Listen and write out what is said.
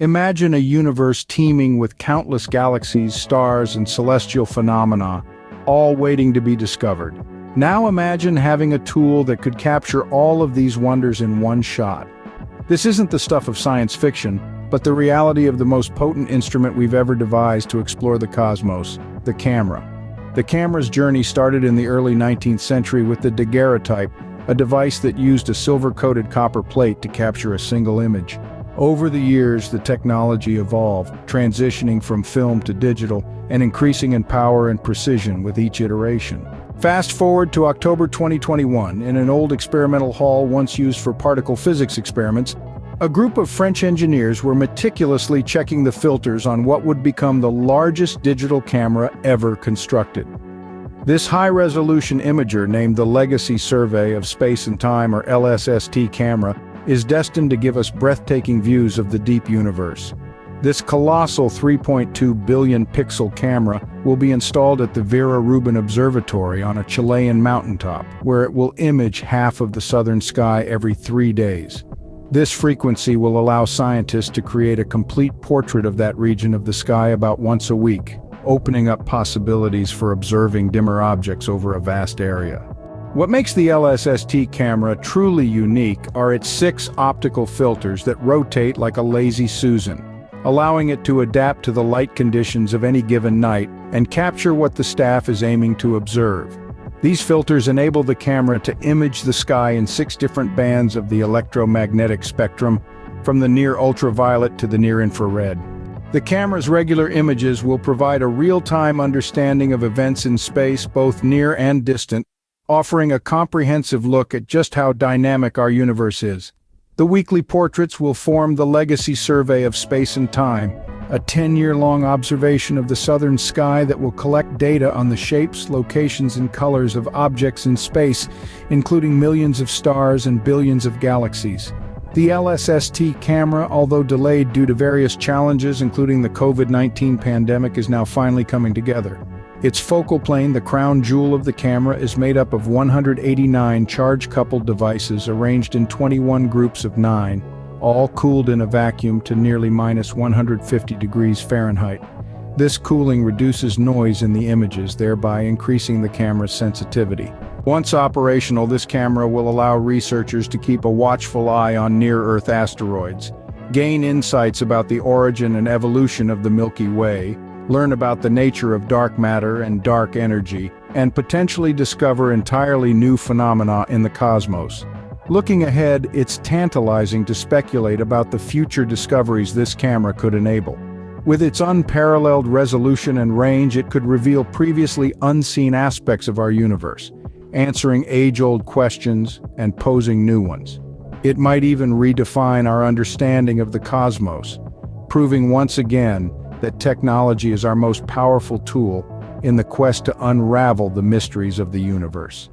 Imagine a universe teeming with countless galaxies, stars, and celestial phenomena, all waiting to be discovered. Now imagine having a tool that could capture all of these wonders in one shot. This isn't the stuff of science fiction, but the reality of the most potent instrument we've ever devised to explore the cosmos, the camera. The camera's journey started in the early 19th century with the daguerreotype, a device that used a silver-coated copper plate to capture a single image. Over the years, the technology evolved, transitioning from film to digital and increasing in power and precision with each iteration. Fast forward to October 2021, in an old experimental hall once used for particle physics experiments, a group of French engineers were meticulously checking the filters on what would become the largest digital camera ever constructed. This high-resolution imager, named the Legacy Survey of Space and Time, or LSST camera, is destined to give us breathtaking views of the deep universe. This colossal 3.2 billion pixel camera will be installed at the Vera Rubin Observatory on a Chilean mountaintop, where it will image half of the southern sky every 3 days. This frequency will allow scientists to create a complete portrait of that region of the sky about once a week, opening up possibilities for observing dimmer objects over a vast area. What makes the LSST camera truly unique are its 6 optical filters that rotate like a lazy Susan, allowing it to adapt to the light conditions of any given night and capture what the staff is aiming to observe. These filters enable the camera to image the sky in 6 different bands of the electromagnetic spectrum, from the near ultraviolet to the near infrared. The camera's regular images will provide a real-time understanding of events in space, both near and distant, offering a comprehensive look at just how dynamic our universe is. The weekly portraits will form the Legacy Survey of Space and Time, a 10-year-long observation of the southern sky that will collect data on the shapes, locations, and colors of objects in space, including millions of stars and billions of galaxies. The LSST camera, although delayed due to various challenges, including the COVID-19 pandemic, is now finally coming together. Its focal plane, the crown jewel of the camera, is made up of 189 charge-coupled devices arranged in 21 groups of 9, all cooled in a vacuum to nearly minus 150 degrees Fahrenheit. This cooling reduces noise in the images, thereby increasing the camera's sensitivity. Once operational, this camera will allow researchers to keep a watchful eye on near-Earth asteroids, gain insights about the origin and evolution of the Milky Way, learn about the nature of dark matter and dark energy, and potentially discover entirely new phenomena in the cosmos. Looking ahead, it's tantalizing to speculate about the future discoveries this camera could enable. With its unparalleled resolution and range, it could reveal previously unseen aspects of our universe, answering age-old questions and posing new ones. It might even redefine our understanding of the cosmos, proving once again that technology is our most powerful tool in the quest to unravel the mysteries of the universe.